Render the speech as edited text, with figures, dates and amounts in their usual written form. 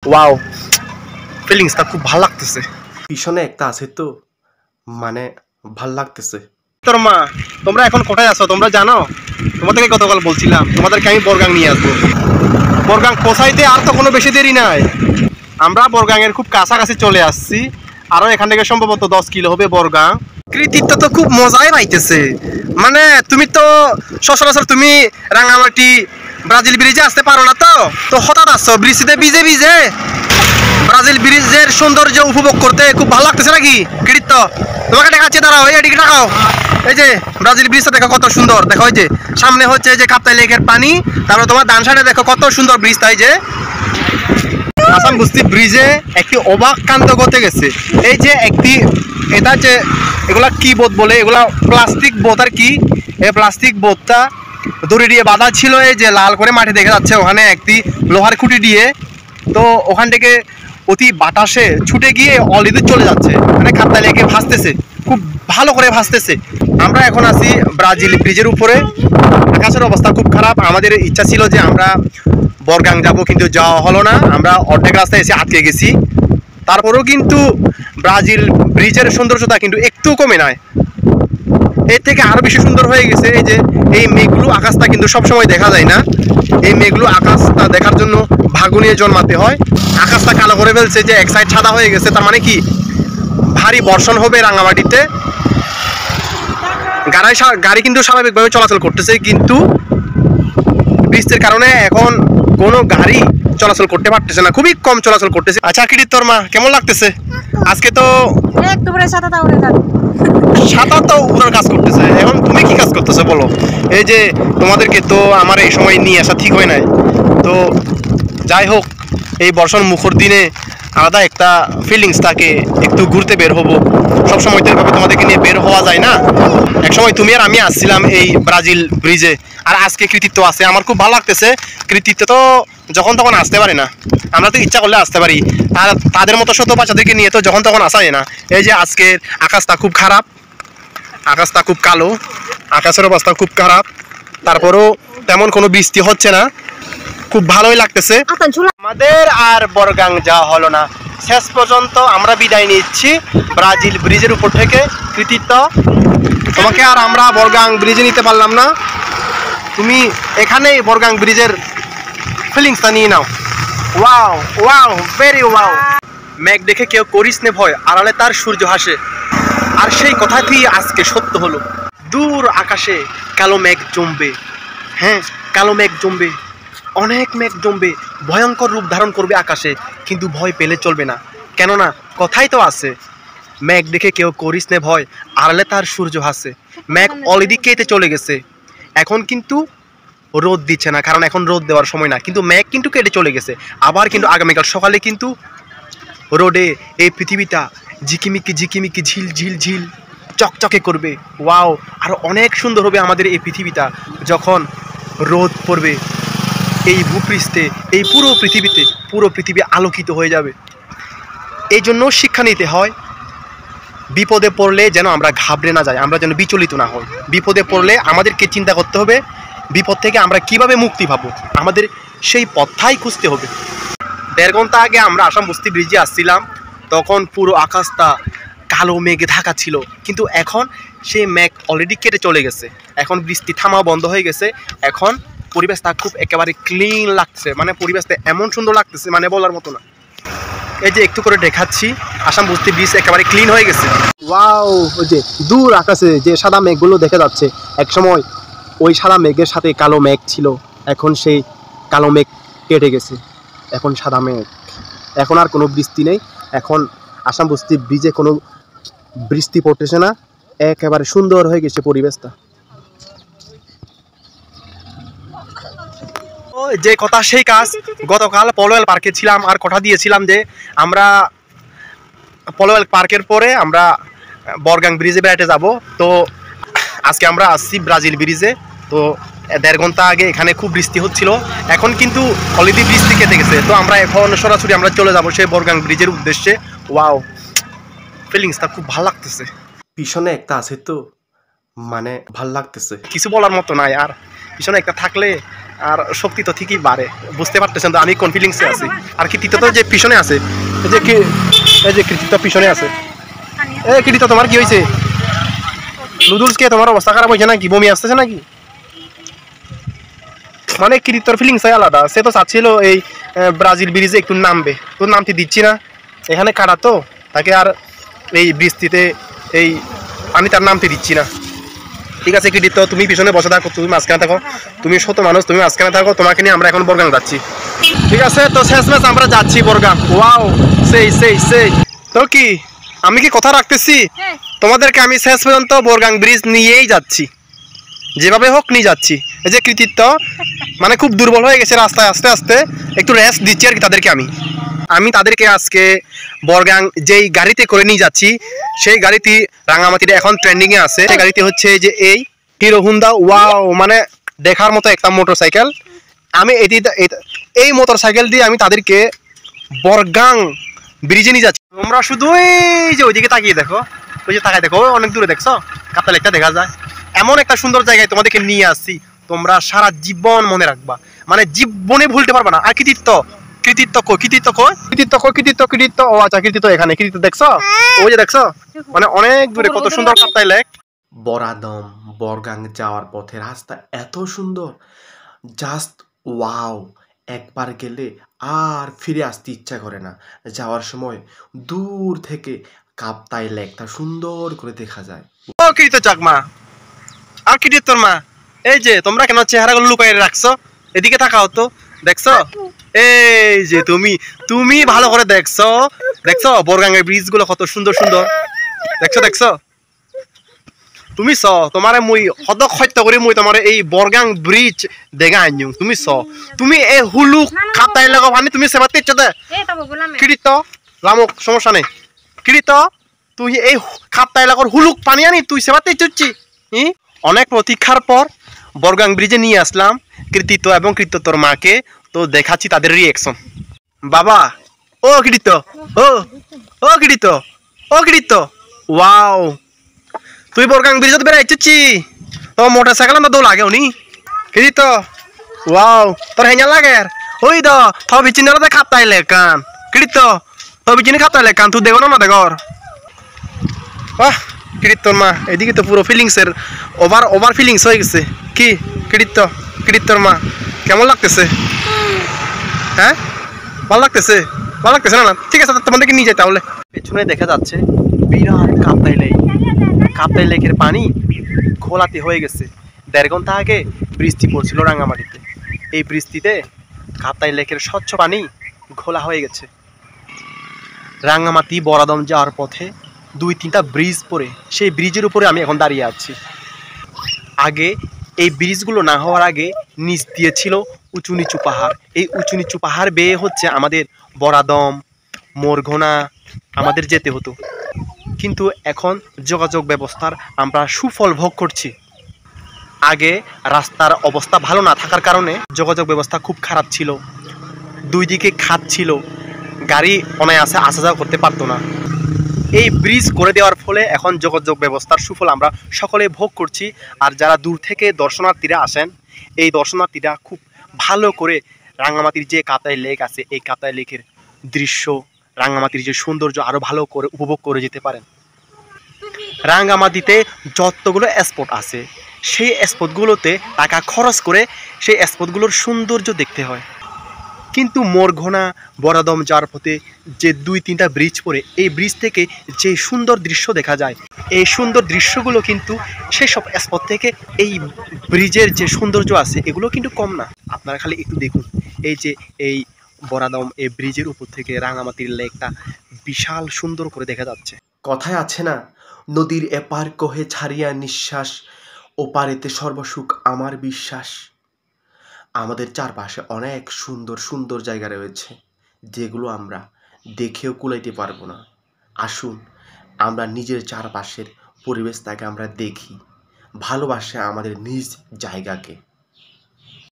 Wow, ফিলিংসটা খুব ভালো লাগতেছে। পিছনে একটা আছে তো, মানে ভাল লাগতেছে। তোর মা, তোমরা এখন কোথায় আছো তোমরা জানো? তোমাদেরকে গতকাল বলছিলাম তোমাদেরকে আমি বরগাং নিয়ে আসবো। বরগাং পৌঁছাইতে আর তো কোনো বেশি দেরি নাই। আমরা বরগাংয়ের খুব কাছাকাছি চলে আসছি। আরো এখান থেকে সম্ভবত 10 কিলো হবে বরগাং। কৃতিত্ব তো খুব মজাই পাইতেছে। মানে তুমি তো সচরাচর তুমি রাঙামাটি ব্রাজিল ব্রিজে আসতে পারো না, তো হঠাৎ আসছো ব্রিজে ভিজে ভিজে ব্রাজিল ব্রিজের সৌন্দর্য উপভোগ করতে খুব ভালো লাগতেছে নাকি? কৃতিত্ব তোমাকে দেখাচ্ছি, দাঁড়াও এইদিকে দেখাও। এই যে ব্রাজিল ব্রিজটা দেখো কত সুন্দর। দেখো এই যে সামনে হচ্ছে যে কাপ্তাই লেকের পানি, তারপর তোমার ডান সাইডে দেখো কত সুন্দর ব্রিজ। তাই যে আসাম বস্তি ব্রিজে একটি অবাক কাণ্ড ঘটে গেছে। এই যে একটি এটা যে এগুলা কি বোট বলে, এগুলা প্লাস্টিক বোট আর কি। এই প্লাস্টিক বোটটা দড়ি দিয়ে বাঁধা ছিল, এই যে লাল করে মাটি দেখা যাচ্ছে ওখানে একটি লোহার খুঁটি দিয়ে। তো ওখান থেকে অতি বাতাসে ছুটে গিয়ে অলরেডি চলে যাচ্ছে, মানে কাপ্তাই লেকে ভাসতেছে, খুব ভালো করে ভাসতেছে। আমরা এখন আছি ব্রাজিল ব্রিজের উপরে। আকাশের অবস্থা খুব খারাপ। আমাদের ইচ্ছা ছিল যে আমরা বরগাং যাব, কিন্তু যাওয়া হলো না। আমরা অর্ধেক রাস্তায় এসে আটকে গেছি। তারপরেও কিন্তু ব্রাজিল ব্রিজের সৌন্দর্যতা কিন্তু একটু কমে নাই, এর থেকে আরো বেশি সুন্দর হয়ে গেছে। এই যে এই মেঘগুলো আকাশটা কিন্তু সবসময় দেখা যায় না। এই মেঘগুলো আকাশটা দেখার জন্য ভাগ্য নিয়ে জন্মাতে হয়। আকাশটা কালো করে ফেলছে, যে এক সাইড সাদা হয়ে গেছে, তার মানে কি ভারী বর্ষণ হবে রাঙামাটিতে। গাড়ি কিন্তু স্বাভাবিকভাবে চলাচল করতেছে, কিন্তু বৃষ্টির কারণে এখন কোনো গাড়ি চলাচল করতে পারতেছে না, খুবই কম চলাচল করতেছে। আচ্ছা কৃতিত্ব, তোর মা কেমন লাগতেছে? আজকে তো সাঁতার তো উড়ার কাজ করতেছে। এখন তুমি কি কাজ করতেছো বলো? এই যে তোমাদেরকে তো আমার এই সময় নিয়ে আসা ঠিক হয় নাই। তো যাই হোক, এই বর্ষণ মুখর দিনে আলাদা একটা ফিলিংস থাকে, একটু ঘুরতে বের হবো। সবসময় তো এভাবে তোমাদেরকে নিয়ে বের হওয়া যায় না। একসময় তুমি আর আমি আসছিলাম এই ব্রাজিল ব্রিজে, আর আজকে কৃতিত্ব আছে। আমার খুব ভালো লাগতেছে। কৃতিত্ব তো যখন তখন আসতে পারে না, আমরা তো ইচ্ছা করলে আসতে পারি। আর তাদের মতো শত বাচ্চাদেরকে নিয়ে তো যখন তখন আসা যায় না। এই যে আজকের আকাশটা খুব খারাপ, আকাশটা খুব কালো, আকাশের অবস্থা খুব খারাপ। তারপরেও তেমন কোনো বৃষ্টি হচ্ছে না, খুব ভালোই লাগতেছে। আমাদের আর বরগাং যাওয়া হলো না। শেষ পর্যন্ত আমরা বিদায় নিচ্ছি ব্রাজিল ব্রিজের উপর থেকে। কৃতিত্ব, তোমাকে আর আমরা বরগাং ব্রিজে নিতে পারলাম না। তুমি এখানেই বরগাং ব্রিজের ফিলিংসটা নিয়ে নাও। Wow wow, very wow. মেঘ দেখে কেউ করিস নে ভয়, আড়ালে তার সূর্য হাসে। আর সেই কথাটি আজকে সত্য হলো। দূর আকাশে কালো মেঘ জমবে, হ্যাঁ কালো মেঘ জমবে, অনেক মেঘ জমবে, ভয়ঙ্কর রূপ ধারণ করবে আকাশে। কিন্তু ভয় পেলে চলবে না, কেননা কথাই তো আছে, মেঘ দেখে কেউ করিস নে ভয়, আড়ালে তার সূর্য হাসে। মেঘ অলরেডি কেটে চলে গেছে, এখন কিন্তু রোদ দিচ্ছে না, কারণ এখন রোদ দেওয়ার সময় না। কিন্তু মেঘ কিন্তু কেটে চলে গেছে। আবার কিন্তু আগামীকাল সকালে কিন্তু রোদে এই পৃথিবীটা ঝিকিমিকি ঝিকিমিকি ঝিল ঝিল ঝিল চকচকে করবে। ওয়াও, আর অনেক সুন্দর হবে আমাদের এই পৃথিবীটা যখন রোদ পড়বে এই ভূপৃষ্ঠে, এই পুরো পৃথিবীতে। পুরো পৃথিবী আলোকিত হয়ে যাবে। এই জন্য শিক্ষা নিতে হয়, বিপদে পড়লে যেন আমরা ঘাবড়ে না যাই, আমরা যেন বিচলিত না হই। বিপদে পড়লে আমাদেরকে চিন্তা করতে হবে বিপদ থেকে আমরা কিভাবে মুক্তি পাবো, আমাদের সেই পথটাই খুঁজতে হবে। 1.5 ঘন্টা আগে আমরা আসাম বস্তি ব্রিজে আসছিলাম, তখন পুরো আকাশটা কালো মেঘে ঢাকা ছিল। কিন্তু এখন সেই মেঘ অলরেডি কেটে চলে গেছে, এখন বৃষ্টি থামাও বন্ধ হয়ে গেছে। এখন পরিবেশটা খুব একেবারে ক্লিন লাগছে, মানে পরিবেশটা এমন সুন্দর লাগতেছে, মানে বলার মতো না। এই যে একটু করে দেখাচ্ছি, আসাম বস্তি ব্রিজ একেবারে ক্লিন হয়ে গেছে। ওয়াও, ওই যে দূর আকাশে যে সাদা মেঘগুলো দেখা যাচ্ছে, একসময় ওই সাদা মেঘের সাথে কালো মেঘ ছিল, এখন সেই কালো মেঘ কেটে গেছে, এখন সাদা মেঘ। এখন আর কোনো বৃষ্টি নেই, এখন আসাম বস্তি ব্রিজে কোনো বৃষ্টি পড়তেছে না, একেবারে সুন্দর হয়ে গেছে পরিবেশটা। যে কথা সেই কাজ। গতকাল পলোয়েল পার্কে ছিলাম, আর কথা দিয়েছিলাম যে আমরা পলোয়েল পার্কের পরে আমরা বরগাং ব্রিজে বেড়াতে যাব। তো আজকে আমরা আসছি ব্রাজিল ব্রিজে। তো 1.5 ঘন্টা আগে এখানে খুব বৃষ্টি হচ্ছিল, এখন কিন্তু অলরেডি বৃষ্টি কেটে গেছে। তো আমরা এখন সরাসরি আমরা চলে যাব সেই বরগাং ব্রিজের উদ্দেশ্যে। ওয়াও, ফিলিংসটা খুব ভালো লাগতেছে। পিছনে একটা আছে তো, মানে ভাল লাগতেছে, কিছু বলার মতো নাই। আর পিছনে একটা থাকলে আর শক্তি তো ঠিকই বাড়ে, বুঝতে পারতেছেন তো আমি কোন ফিলিংসে আছি। আর কৃতিত্ব তো যে পিছনে আছে, এই যে কৃতিত্ব পিছনে আছে। কৃতিত্ব তোমার কি হয়েছে? নুডলস কে তোমার অবস্থা খারাপ হয়েছে নাকি? বমি আসতেছে নাকি? মানে কৃতিত্বর ফিলিংস আলাদা। সে তো চাচ্ছিল এই ব্রাজিল ব্রিজে একটু নামবে, তো নামতে দিচ্ছি না, এখানে কাটা তো, তাকে আর এই বৃষ্টিতে এই আমি তার নামতে দিচ্ছি না। ঠিক আছে কৃতিত্ব, তুমি পিছনে বসে থাকো, তুমি মাঝখানে থাকো, তুমি শত মানুষ, তুমি মাঝখানে থাকো, তোমাকে নিয়ে আমরা এখন বরগাং যাচ্ছি। ঠিক আছে, তো শেষ ম্যাচ আমরা যাচ্ছি বরগাং। ওয়াও, সেই তো কি আমি কি কথা রাখতেছি? তোমাদেরকে আমি শেষ পর্যন্ত বরগাং ব্রিজ নিয়েই যাচ্ছি, যেভাবে হোক নিয়ে যাচ্ছি। এই যে কৃতিত্ব মানে খুব দুর্বল হয়ে গেছে রাস্তায়, আস্তে আস্তে একটু রেস্ট দিচ্ছি আর কি তাদেরকে। আমি তাদেরকে আজকে বরগাং যেই গাড়িতে করে নিয়ে যাচ্ছি, সেই গাড়িটি রাঙামাটিতে এখন ট্রেন্ডিংয়ে আছে। সেই গাড়িটি হচ্ছে যে এই হিরো হুন্ডা। ওয়াও, মানে দেখার মতো একটা মোটরসাইকেল। আমি এই মোটরসাইকেল দিয়ে আমি তাদেরকে বরগাং ব্রিজে নিয়ে যাচ্ছি। তোমরা শুধু এই যে ওইদিকে তাকিয়ে দেখো, ওই যে তাকায় দেখো, অনেক দূরে দেখছো কাপ্তাই লেকটা দেখা যায়। এমন একটা সুন্দর জায়গায় তোমাদেরকে নিয়ে আসছি, তোমরা সারা জীবন মনে রাখবা, মানে জীবনে ভুলতে পারবা না। আর কৃতিত্ব ও আচ্ছা, কৃতিত্ব এখানে, কৃতিত্ব দেখছো, ওই যে দেখছো, মানে অনেক দূরে কত সুন্দর কাপ্তাই লেক। বরাদম বরগাং যাওয়ার পথে রাস্তা এত সুন্দর, জাস্ট ওয়াও। একবার গেলে আর ফিরে আসতে ইচ্ছা করে না। যাওয়ার সময় দূর থেকে কাপ্তাই লেকটা সুন্দর করে দেখা যায়। ও কৃতিত্ব চাকমা আর কৃতিত্বর মা, এই যে তোমরা কেন চেহারাগুলো লুকাই রাখছো? এদিকে তাকাও তো, দেখছো? এই যে তুমি ভালো করে দেখছো বরগাংয়ের ব্রিজ গুলো কত সুন্দর সুন্দর, দেখছো তুমি তোমারে মুই হদক সত্য করে মুই তোমার এই বরগাং ব্রিজ দেখা আনিও। তুমি এই হুলুক কাপ্তাই লেক পানি তুমি সেবাতে ইচ্ছা দে কৃতিত্ব লামক, সমস্যা নেই কৃতিত্ব, তুই এই কাপ্তাই লেকের হুলুক পানি আনি তুই সেবাতে ইচ্ছি। অনেক প্রতীক্ষার পর বরগাং ব্রিজে নিয়ে আসলাম কৃতিত্ব এবং কৃতিত্বর মাকে। তো দেখাচ্ছি তাদের রিয়েকশন। বাবা, ও কৃতিত্ব, ও কৃতিত্ব, ওয়াও, তুই বরগাং ব্রিজত বেড়ে আইছি তো মোটরসাইকেল না দৌ লাগে উনি কৃতিত্ব। ওয়াও, তোর হেঁয়া লাগে ওই দ থবিচিনে কাপ্তাই লেকান কৃতিত্ব, থবিচিনি কাপ্তাই লেকান তুই দেখো না দেখর। বাহ কৃতিত্বর মা, এদিকে তো পুরো ফিলিংসের ওভার ফিলিংস হয়ে গেছে। কি কৃতিত্বর মা, কেমন লাগতেছে? হ্যাঁ, ভালো লাগতেছে না? ঠিক আছে, তোমাদেরকে নিয়ে যাই তাহলে। পেছনে দেখা যাচ্ছে বিরাট কাপ্তাই লেকের পানি ঘোলাতে হয়ে গেছে। 1.5 ঘন্টা আগে বৃষ্টি পড়ছিল রাঙামাটিতে, এই বৃষ্টিতে কাপ্তাই লেকের স্বচ্ছ পানি ঘোলা হয়ে গেছে। রাঙামাটি বরাদম যাওয়ার পথে 2-3টা ব্রিজ পরে, সেই ব্রিজের উপরে আমি এখন দাঁড়িয়ে আছি। আগে এই ব্রিজগুলো না হওয়ার আগে নিচ দিয়ে ছিল উঁচু নিচু পাহাড়। এই উঁচু নিচু পাহাড় বেয়ে হচ্ছে আমাদের বরাদম, মোরঘোনা আমাদের যেতে হতো। কিন্তু এখন যোগাযোগ ব্যবস্থার আমরা সুফল ভোগ করছি। আগে রাস্তার অবস্থা ভালো না থাকার কারণে যোগাযোগ ব্যবস্থা খুব খারাপ ছিল, 2 দিকে খাদ ছিল, গাড়ি অনায়াসে আসা যাওয়া করতে পারতো না। এই ব্রিজ করে দেওয়ার ফলে এখন যোগাযোগ ব্যবস্থার সুফল আমরা সকলে ভোগ করছি। আর যারা দূর থেকে দর্শনার্থীরা আসেন, এই দর্শনার্থীরা খুব ভালো করে রাঙামাটির যে কাপ্তাই লেক আছে, এই কাপ্তাই লেকের দৃশ্য, রাঙামাটির যে সৌন্দর্য আরও ভালো করে উপভোগ করে যেতে পারেন। রাঙামাটিতে যতগুলো স্পট আছে, সেই স্পটগুলোতে টাকা খরচ করে সেই স্পটগুলোর সৌন্দর্য দেখতে হয়। কিন্তু মোরঘোনা বরাদম যাওয়ার পথে যে 2-3টা ব্রিজ পরে, এই ব্রিজ থেকে যে সুন্দর দৃশ্য দেখা যায়, এই সুন্দর দৃশ্যগুলো কিন্তু সেসব স্পট থেকে এই ব্রিজের যে সৌন্দর্য আছে এগুলো কিন্তু কম না। আপনারা খালি একটু দেখুন, এই যে এই বরাদম এই ব্রিজের উপর থেকে রাঙামাটির লেকটা বিশাল সুন্দর করে দেখা যাচ্ছে। কথায় আছে না, নদীর এপার কহে ছাড়িয়া নিঃশ্বাস, ওপারেতে সর্বসুখ আমার বিশ্বাস। আমাদের চারপাশে অনেক সুন্দর সুন্দর জায়গা রয়েছে, যেগুলো আমরা দেখেও কুলাইতে পারবো না। আসুন আমরা নিজের চারপাশের পরিবেশটাকে আমরা দেখি, ভালোবাসে আমাদের নিজ জায়গাকে।